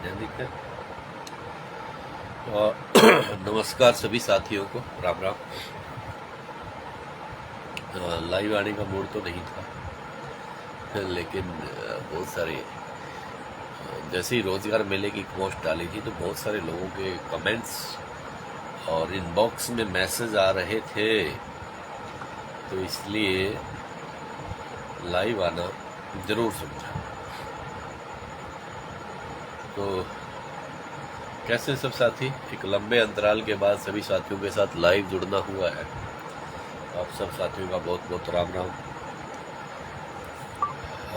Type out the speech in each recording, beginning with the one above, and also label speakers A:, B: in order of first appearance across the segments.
A: दिखता है। और नमस्कार सभी साथियों को, राम राम। लाइव आने का मूड तो नहीं था, लेकिन बहुत सारे जैसे ही रोजगार मेले की पोस्ट डाली थी तो बहुत सारे लोगों के कमेंट्स और इनबॉक्स में मैसेज आ रहे थे, तो इसलिए लाइव आना जरूर समझा। तो कैसे सब साथी, एक लंबे अंतराल के बाद सभी साथियों के साथ लाइव जुड़ना हुआ है। आप सब साथियों का बहुत बहुत राम राम।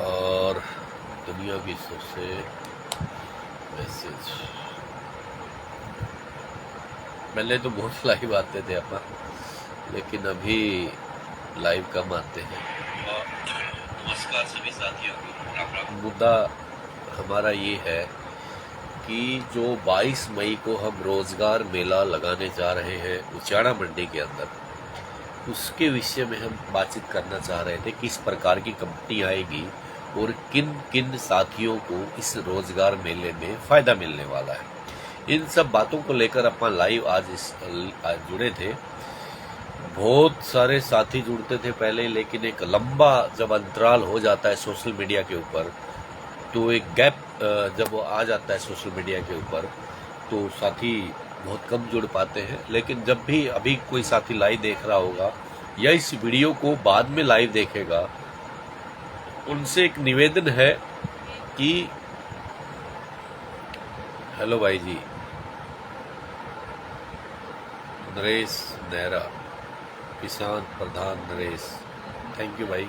A: और दुनिया की सबसे मैसेज, पहले तो बहुत लाइव आते थे अपन, लेकिन अभी लाइव कम आते हैं। नमस्कार सभी साथियों को, राम राम। मुद्दा हमारा ये है कि जो 22 मई को हम रोजगार मेला लगाने जा रहे हैं उचाड़ा मंडी के अंदर, उसके विषय में हम बातचीत करना चाह रहे थे। किस प्रकार की कंपनी आएगी और किन किन साथियों को इस रोजगार मेले में फायदा मिलने वाला है, इन सब बातों को लेकर अपन लाइव आज जुड़े थे। बहुत सारे साथी जुड़ते थे पहले, लेकिन एक लंबा जब अंतराल हो जाता है सोशल मीडिया के ऊपर, तो एक गैप जब वो आ जाता है सोशल मीडिया के ऊपर, तो साथी बहुत कम जुड़ पाते हैं। लेकिन जब भी अभी कोई साथी लाइव देख रहा होगा या इस वीडियो को बाद में लाइव देखेगा, उनसे एक निवेदन है कि हेलो भाई जी, नरेश नेहरा, किसान प्रधान नरेश, थैंक यू भाई।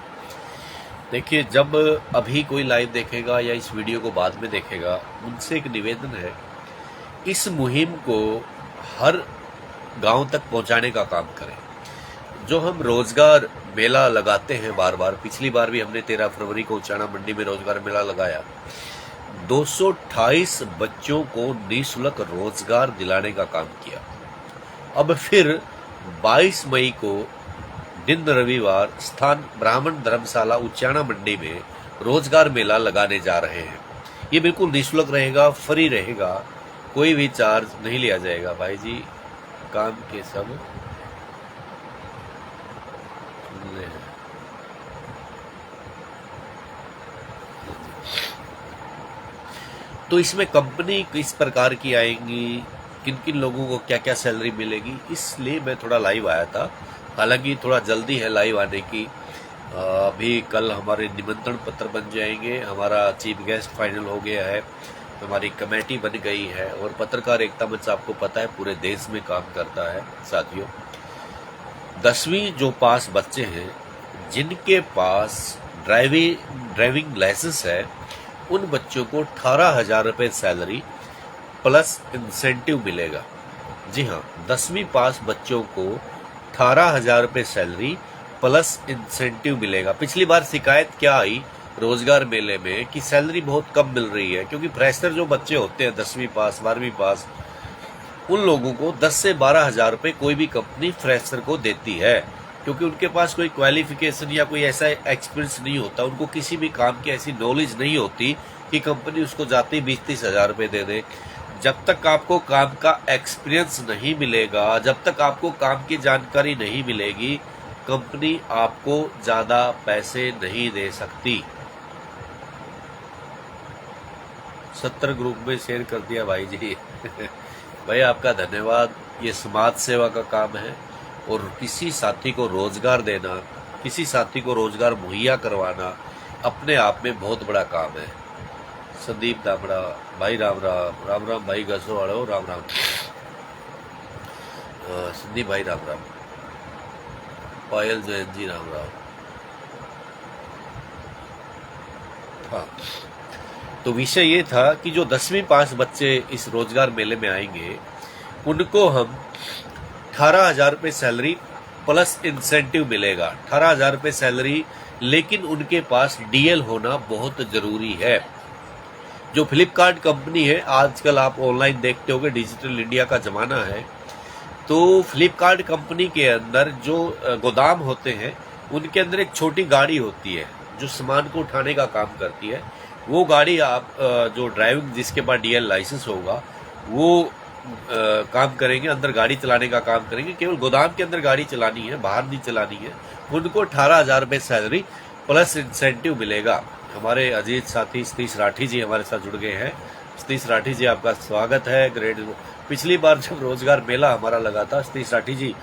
A: देखिए, जब अभी कोई लाइव देखेगा या इस वीडियो को बाद में देखेगा, उनसे एक निवेदन है, इस मुहिम को हर गांव तक पहुंचाने का काम करें। जो हम रोजगार मेला लगाते हैं बार बार, पिछली बार भी हमने 13 फरवरी को उचाड़ा मंडी में रोजगार मेला लगाया। 228 बच्चों को निःशुल्क रोजगार दिलाने का काम किया। अब फिर 22 मई को दिन रविवार स्थान ब्राह्मण धर्मशाला उचाड़ा मंडी में रोजगार मेला लगाने जा रहे हैं। ये बिल्कुल निःशुल्क रहेगा, फ्री रहेगा, कोई भी चार्ज नहीं लिया जाएगा। भाई जी, काम के सब तो इसमें कंपनी किस प्रकार की आएंगी, किन किन लोगों को क्या क्या सैलरी मिलेगी, इसलिए मैं थोड़ा लाइव आया था। हालांकि थोड़ा जल्दी है लाइव आने की, अभी कल हमारे निमंत्रण पत्र बन जाएंगे, हमारा चीफ गेस्ट फाइनल हो गया है, हमारी कमेटी बन गई है, और पत्रकार एकता मंच आपको पता है पूरे देश में काम करता है। साथियों, 10वीं जो पास बच्चे हैं, जिनके पास ड्राइविंग लाइसेंस है, उन बच्चों को 18,000 रुपये सैलरी प्लस इंसेंटिव मिलेगा। जी हाँ, 10वीं पास बच्चों को 18,000 रुपये सैलरी प्लस इंसेंटिव मिलेगा। पिछली बार शिकायत क्या आई रोजगार मेले में कि सैलरी बहुत कम मिल रही है, क्योंकि फ्रेशर जो बच्चे होते हैं 10वीं पास 12वीं पास, उन लोगों को 10 से 12,000 रुपये कोई भी कंपनी फ्रेशर को देती है, क्योंकि उनके पास कोई क्वालिफिकेशन या कोई ऐसा एक्सपीरियंस नहीं होता, उनको किसी भी काम की ऐसी नॉलेज नहीं होती कि कंपनी उसको जाते ही 20-30 हजार रुपये दे दे। जब तक आपको काम का एक्सपीरियंस नहीं मिलेगा, जब तक आपको काम की जानकारी नहीं मिलेगी, कंपनी आपको ज्यादा पैसे नहीं दे सकती। 70 ग्रुप में शेयर कर दिया भाई जी। भाई आपका धन्यवाद। ये समाज सेवा का काम है, और किसी साथी को रोजगार देना, किसी साथी को रोजगार मुहैया करवाना अपने आप में बहुत बड़ा काम है। संदीप दामड़ा भाई राम राम। राम राम भाई गसोवाड़ो, राम राम। संदीप भाई राम राम। पायल जैन जी राम राम। हाँ, तो विषय ये था कि जो 10वीं पास बच्चे इस रोजगार मेले में आएंगे, उनको हम 18,000 रुपये सैलरी प्लस इंसेंटिव मिलेगा। 18,000 रुपये सैलरी, लेकिन उनके पास डीएल होना बहुत जरूरी है। जो फ्लिपकार्ट कंपनी है, आजकल आप ऑनलाइन देखते होंगे, डिजिटल इंडिया का जमाना है, तो फ्लिपकार्ट कंपनी के अंदर जो गोदाम होते हैं, उनके अंदर एक छोटी गाड़ी होती है जो सामान को उठाने का काम करती है। वो गाड़ी आप जो ड्राइविंग जिसके पास DL लाइसेंस होगा वो काम करेंगे, अंदर गाड़ी चलाने का काम करेंगे, केवल गोदाम के अंदर गाड़ी चलानी है, बाहर नहीं चलानी है। उनको 18,000 रुपये सैलरी प्लस इंसेंटिव मिलेगा। हमारे अजीत साथी सतीश राठी जी हमारे साथ जुड़ गए हैं। सतीश राठी जी आपका स्वागत है। पिछली बार जब रोजगार मेला हमारा लगा था, सतीश राठी जी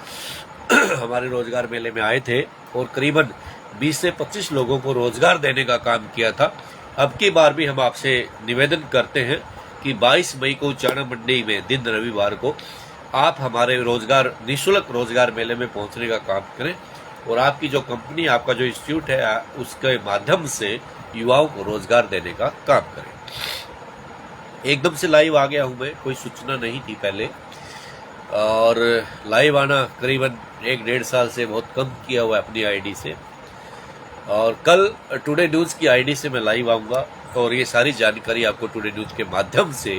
A: हमारे रोजगार मेले में आए थे और करीबन 20 से 25 लोगों को रोजगार देने का काम किया था। अब की बार भी हम आपसे निवेदन करते हैं कि 22 मई को चाणा मंडी में दिन रविवार को आप हमारे निःशुल्क रोजगार मेले में पहुंचने का काम करें और आपकी जो कंपनी, आपका जो इंस्टीट्यूट है, उसके माध्यम से युवाओं को रोजगार देने का काम करें। एकदम से लाइव आ गया हूं मैं, कोई सूचना नहीं थी पहले, और लाइव आना करीबन 1-1.5 साल से बहुत कम किया हुआ है अपनी आईडी से। और कल टुडे न्यूज़ की आईडी से मैं लाइव आऊँगा और ये सारी जानकारी आपको टुडे न्यूज़ के माध्यम से,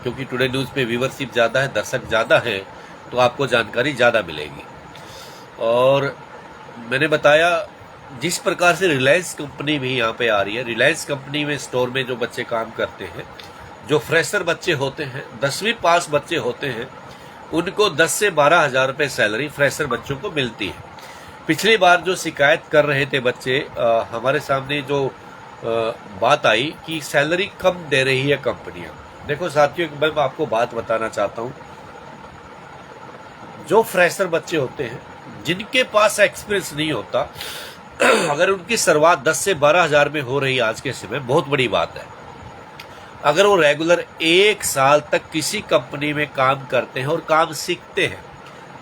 A: क्योंकि टुडे न्यूज़ पे व्यूवरशिप ज़्यादा है, दर्शक ज़्यादा है, तो आपको जानकारी ज़्यादा मिलेगी। और मैंने बताया जिस प्रकार से रिलायंस कंपनी भी यहाँ पे आ रही है, रिलायंस कंपनी में स्टोर में जो बच्चे काम करते हैं, जो फ्रेशर बच्चे होते हैं, 10वीं पास बच्चे होते हैं, उनको 10 से 12,000 रुपये सैलरी फ्रेशर बच्चों को मिलती है। पिछली बार जो शिकायत कर रहे थे बच्चे, हमारे सामने जो बात आई कि सैलरी कम दे रही है कंपनियां। देखो साथियों, मैं आपको बात बताना चाहता हूं, जो फ्रेशर बच्चे होते हैं, जिनके पास एक्सपीरियंस नहीं होता, अगर उनकी शुरुआत 10 से 12,000 में हो रही है आज के समय, बहुत बड़ी बात है। अगर वो रेगुलर 1 साल तक किसी कंपनी में काम करते हैं और काम सीखते हैं,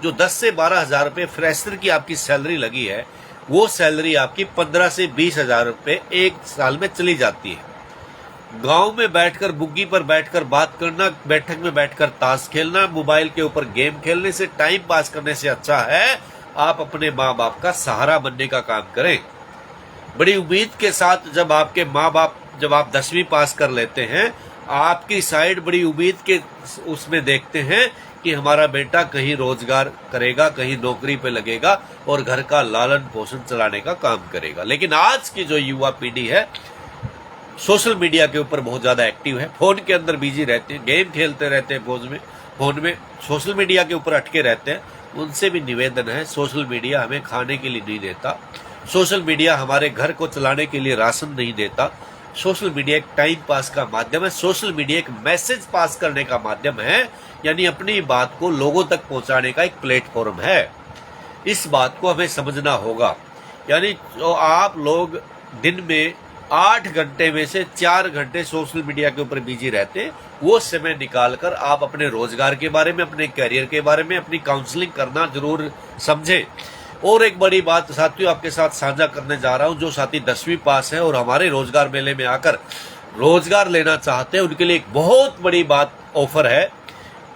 A: जो 10 से 12,000 रुपये फ्रेशर की आपकी सैलरी लगी है, वो सैलरी आपकी 15 से 20,000 रुपये 1 साल में चली जाती है। गांव में बैठकर, बुग्गी पर बैठकर बात करना, बैठक में बैठकर ताश खेलना, मोबाइल के ऊपर गेम खेलने से, टाइम पास करने से अच्छा है आप अपने माँ बाप का सहारा बनने का काम करें। बड़ी उम्मीद के साथ जब आपके माँ बाप, जब आप 10वीं पास कर लेते हैं, आपकी साइड बड़ी उम्मीद के उसमें देखते हैं कि हमारा बेटा कहीं रोजगार करेगा, कहीं नौकरी पे लगेगा और घर का लालन पोषण चलाने का काम करेगा। लेकिन आज की जो युवा पीढ़ी है, सोशल मीडिया के ऊपर बहुत ज्यादा एक्टिव है, फोन के अंदर बिजी रहते हैं, गेम खेलते रहते हैं, फोन में सोशल मीडिया के ऊपर अटके रहते हैं। उनसे भी निवेदन है, सोशल मीडिया हमें खाने के लिए नहीं देता, सोशल मीडिया हमारे घर को चलाने के लिए राशन नहीं देता। सोशल मीडिया एक टाइम पास का माध्यम है, सोशल मीडिया एक मैसेज पास करने का माध्यम है, यानी अपनी बात को लोगों तक पहुंचाने का एक प्लेटफॉर्म है। इस बात को हमें समझना होगा। यानी जो आप लोग दिन में 8 घंटे में से 4 घंटे सोशल मीडिया के ऊपर बिजी रहते हैं, वो समय निकालकर आप अपने रोजगार के बारे में, अपने करियर के बारे में, अपनी काउंसलिंग करना जरूर समझें। और एक बड़ी बात साथियों आपके साथ साझा करने जा रहा हूं, जो साथी 10वीं पास है और हमारे रोजगार मेले में आकर रोजगार लेना चाहते हैं, उनके लिए एक बहुत बड़ी बात ऑफर है।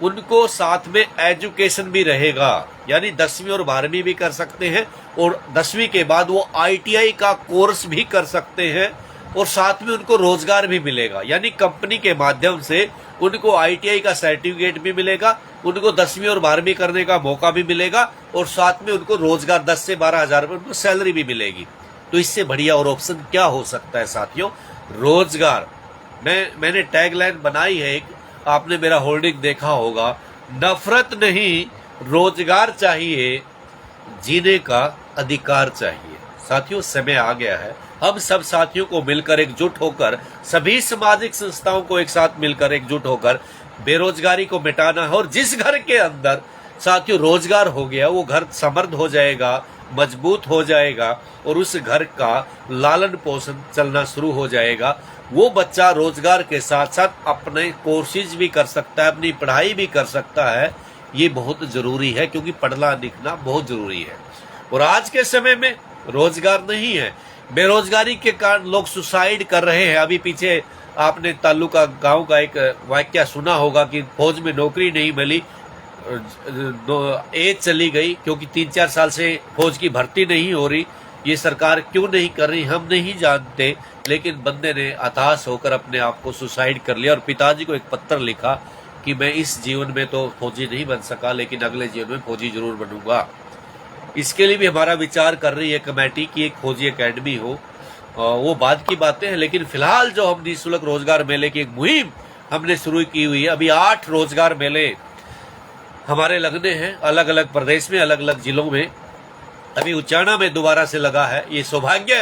A: उनको साथ में एजुकेशन भी रहेगा, यानी 10वीं और 12वीं भी कर सकते हैं और 10वीं के बाद वो ITI का कोर्स भी कर सकते हैं और साथ में उनको रोजगार भी मिलेगा। यानी कंपनी के माध्यम से उनको ITI का सर्टिफिकेट भी मिलेगा, उनको 10वीं और 12वीं करने का मौका भी मिलेगा और साथ में उनको रोजगार 10 से 12,000 रुपये उनको सैलरी भी मिलेगी। तो इससे बढ़िया और ऑप्शन क्या हो सकता है साथियों? रोजगार। मैंने टैगलाइन बनाई है एक, आपने मेरा होल्डिंग देखा होगा, नफरत नहीं रोजगार चाहिए, जीने का अधिकार चाहिए। साथियों समय आ गया है, हम सब साथियों को मिलकर एकजुट होकर, सभी सामाजिक संस्थाओं को एक साथ मिलकर एकजुट होकर बेरोजगारी को मिटाना है। और जिस घर के अंदर साथियों रोजगार हो गया, वो घर समृद्ध हो जाएगा, मजबूत हो जाएगा और उस घर का लालन पोषण चलना शुरू हो जाएगा। वो बच्चा रोजगार के साथ साथ अपने कोर्सेज भी कर सकता है, अपनी पढ़ाई भी कर सकता है। ये बहुत जरूरी है, क्योंकि पढ़ना लिखना बहुत जरूरी है। और आज के समय में रोजगार नहीं है, बेरोजगारी के कारण लोग सुसाइड कर रहे हैं। अभी पीछे आपने तालुका गांव का एक वाकया सुना होगा कि फौज में नौकरी नहीं मिली, एज चली गई, क्योंकि 3-4 साल से फौज की भर्ती नहीं हो रही। ये सरकार क्यों नहीं कर रही हम नहीं जानते, लेकिन बंदे ने हताश होकर अपने आप को सुसाइड कर लिया और पिताजी को एक पत्र लिखा कि मैं इस जीवन में तो फौजी नहीं बन सका, लेकिन अगले जीवन में फौजी जरूर बनूंगा। इसके लिए भी हमारा विचार कर रही है कमेटी की एक फौजी एकेडमी हो वो बाद की बातें हैं, लेकिन फिलहाल जो हम निःशुल्क रोजगार मेले की एक मुहिम हमने शुरू की हुई है। अभी 8 रोजगार मेले हमारे लगने हैं अलग अलग प्रदेश में, अलग अलग जिलों में। अभी उचाना में दोबारा से लगा है। ये सौभाग्य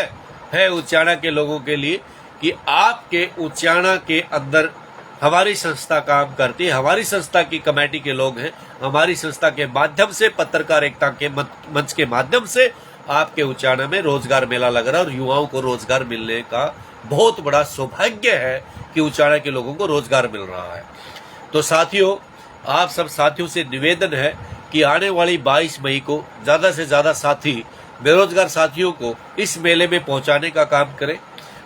A: है उचाना के लोगों के लिए कि आपके उचाना के अंदर हमारी संस्था काम करती है। हमारी संस्था की कमेटी के लोग हैं। हमारी संस्था के माध्यम से, पत्रकार एकता के मंच के माध्यम से आपके उचाना में रोजगार मेला लग रहा है और युवाओं को रोजगार मिलने का बहुत बड़ा सौभाग्य है कि उचाना के लोगों को रोजगार मिल रहा है। तो साथियों, आप सब साथियों से निवेदन है कि आने वाली 22 मई को ज्यादा से ज्यादा साथी, बेरोजगार साथियों को इस मेले में पहुंचाने का काम करें।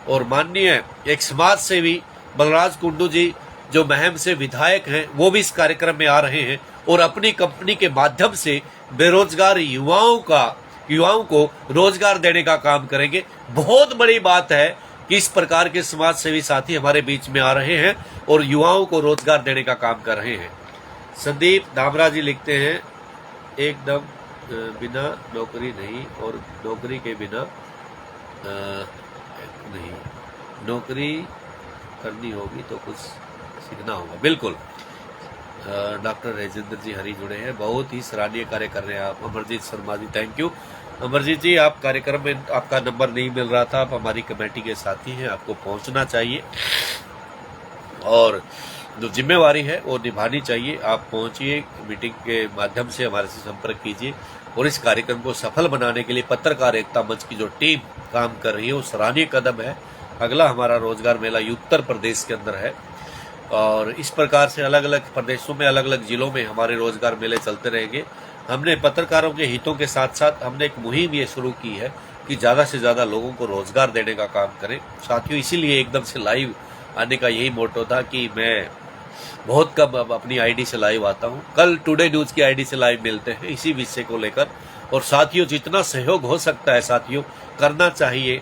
A: और माननीय एक समाज सेवी बलराज कुंडू जी जो महम से विधायक हैं, वो भी इस कार्यक्रम में आ रहे हैं और अपनी कंपनी के माध्यम से बेरोजगार युवाओं को रोजगार देने का काम करेंगे। बहुत बड़ी बात है कि इस प्रकार के समाज सेवी साथी हमारे बीच में आ रहे हैं और युवाओं को रोजगार देने का काम कर रहे हैं। संदीप दामरा जी लिखते हैं, एकदम बिना नौकरी नहीं और नौकरी के बिना नहीं, नौकरी करनी होगी तो कुछ सीखना होगा। बिल्कुल। डॉक्टर राजेंद्र जी हरी जुड़े हैं, बहुत ही सराहनीय कार्य कर रहे हैं आप। Amarjeet Sharma ji, thank you. अमरजीत जी, आप कार्यक्रम में आपका नंबर नहीं मिल रहा था, आप हमारी कमेटी के साथी हैं, आपको पहुंचना चाहिए और जो जिम्मेवारी है वो निभानी चाहिए। आप पहुंचिए, मीटिंग के माध्यम से हमारे से संपर्क कीजिए और इस कार्यक्रम को सफल बनाने के लिए पत्रकार एकता मंच की जो टीम काम कर रही है वो सराहनीय कदम है। अगला हमारा रोजगार मेला उत्तर प्रदेश के अंदर है और इस प्रकार से अलग अलग प्रदेशों में, अलग अलग जिलों में हमारे रोजगार मेले चलते रहेंगे। हमने पत्रकारों के हितों के साथ साथ हमने एक मुहिम ये शुरू की है कि ज़्यादा से ज़्यादा लोगों को रोजगार देने का काम करें। साथियों, इसीलिए एकदम से लाइव आने का यही मोटो था कि मैं बहुत कम अब अपनी आईडी से लाइव आता हूं। कल टुडे न्यूज़ की आईडी से लाइव मिलते हैं इसी विषय को लेकर। और साथियों, जितना सहयोग हो सकता है साथियों करना चाहिए।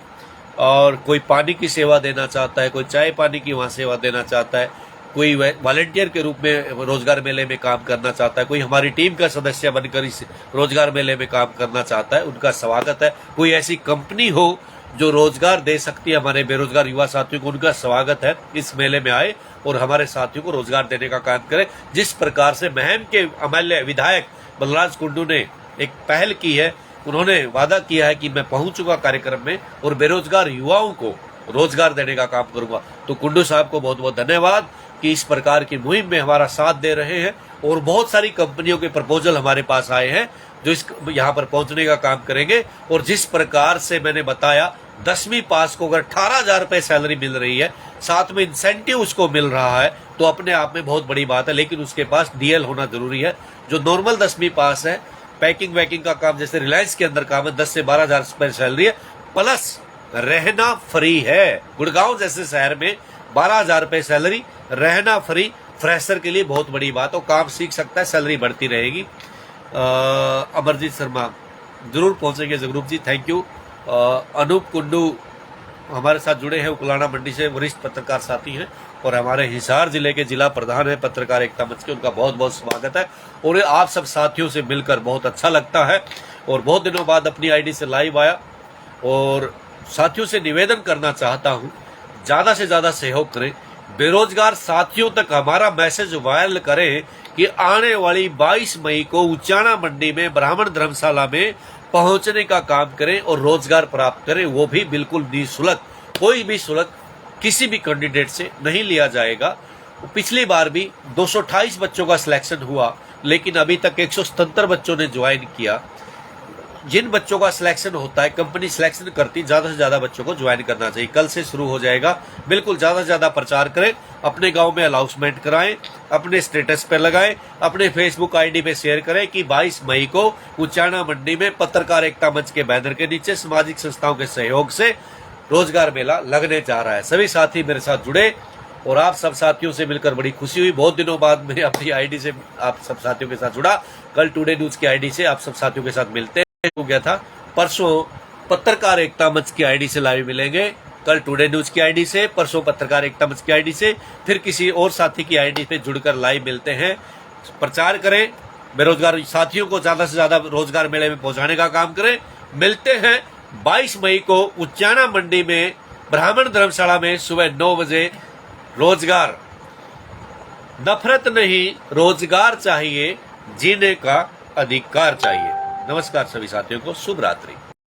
A: और कोई पानी की सेवा देना चाहता है, कोई चाय पानी की वहाँ सेवा देना चाहता है, कोई वॉलंटियर के रूप में रोजगार मेले में काम करना चाहता है, कोई हमारी टीम का सदस्य बनकर इस रोजगार मेले में काम करना चाहता है, उनका स्वागत है। कोई ऐसी कंपनी हो जो रोजगार दे सकती है हमारे बेरोजगार युवा साथियों को, उनका स्वागत है। इस मेले में आए और हमारे साथियों को रोजगार देने का काम करें। जिस प्रकार से महम के अमूल्य विधायक बलराज कुंडू ने एक पहल की है, उन्होंने वादा किया है कि मैं पहुंचूंगा कार्यक्रम में और बेरोजगार युवाओं को रोजगार देने का काम करूंगा। तो कुंडू साहब को बहुत बहुत धन्यवाद कि इस प्रकार की मुहिम में हमारा साथ दे रहे हैं। और बहुत सारी कंपनियों के प्रपोजल हमारे पास आए हैं जो इस यहाँ पर पहुंचने का काम करेंगे। और जिस प्रकार से मैंने बताया, 10वीं पास को अगर 18,000 रुपए सैलरी मिल रही है, साथ में इंसेंटिव उसको मिल रहा है, तो अपने आप में बहुत बड़ी बात है। लेकिन उसके पास डीएल होना जरूरी है। जो नॉर्मल 10वीं पास है, पैकिंग वैकिंग का काम जैसे रिलायंस के अंदर काम है, 10 से 12,000 रुपए सैलरी है, प्लस रहना फ्री है। गुड़गांव जैसे शहर में 12,000 रुपए सैलरी, रहना फ्री, फ्रेशर के लिए बहुत बड़ी बात। और काम सीख सकता है, सैलरी बढ़ती रहेगी। अमरजीत शर्मा, जरूर पहुंचेंगे जगरूप जी, थैंक यू। अनूप कुंडू हमारे साथ जुड़े हैं, उकलाना मंडी से, वरिष्ठ पत्रकार साथी हैं और हमारे हिसार जिले के जिला प्रधान है पत्रकार एकता मंच के, उनका बहुत बहुत स्वागत है। और आप सब साथियों से मिलकर बहुत अच्छा लगता है और बहुत दिनों बाद अपनी आईडी से लाइव आया। और साथियों से निवेदन करना चाहता हूं, ज्यादा से ज्यादा सहयोग करें, बेरोजगार साथियों तक हमारा मैसेज वायरल करें कि आने वाली 22 मई को उचाना मंडी में ब्राह्मण धर्मशाला में पहुंचने का काम करें और रोजगार प्राप्त करें। वो भी बिल्कुल निःशुल्क, कोई भी शुल्क किसी भी कैंडिडेट से नहीं लिया जाएगा। पिछली बार भी 228 बच्चों का सिलेक्शन हुआ, लेकिन अभी तक 177 बच्चों ने ज्वाइन किया। जिन बच्चों का सिलेक्शन होता है, कंपनी सिलेक्शन करती, ज्यादा से ज्यादा बच्चों को ज्वाइन करना चाहिए। कल से शुरू हो जाएगा। बिल्कुल ज्यादा से ज्यादा प्रचार करें, अपने गांव में अनाउंसमेंट कराएं, अपने स्टेटस पे लगाएं, अपने फेसबुक आईडी पे शेयर करें कि 22 मई को उचाना मंडी में पत्रकार एकता मंच के बैनर के नीचे सामाजिक संस्थाओं के सहयोग से रोजगार मेला लगने जा रहा है। सभी साथी मेरे साथ जुड़े और आप सब साथियों से मिलकर बड़ी खुशी हुई। बहुत दिनों बाद मैं अपनी आईडी से आप सब साथियों के साथ जुड़ा। कल टुडे न्यूज की आईडी से आप सब साथियों के साथ मिलते हो गया था। परसों पत्रकार एकता मंच की आईडी से लाइव मिलेंगे, कल टुडे न्यूज की आईडी से, परसों पत्रकार एकता मंच की आईडी से, फिर किसी और साथी की आईडी पे जुड़कर लाइव मिलते हैं। प्रचार करें, बेरोजगार साथियों को ज्यादा से ज्यादा रोजगार मेले में पहुंचाने का काम करें। मिलते हैं 22 मई को उच्चाना मंडी में ब्राह्मण धर्मशाला में सुबह 9 बजे रोजगार, नफरत नहीं रोजगार चाहिए, जीने का अधिकार चाहिए। नमस्कार सभी साथियों को, शुभ रात्रि।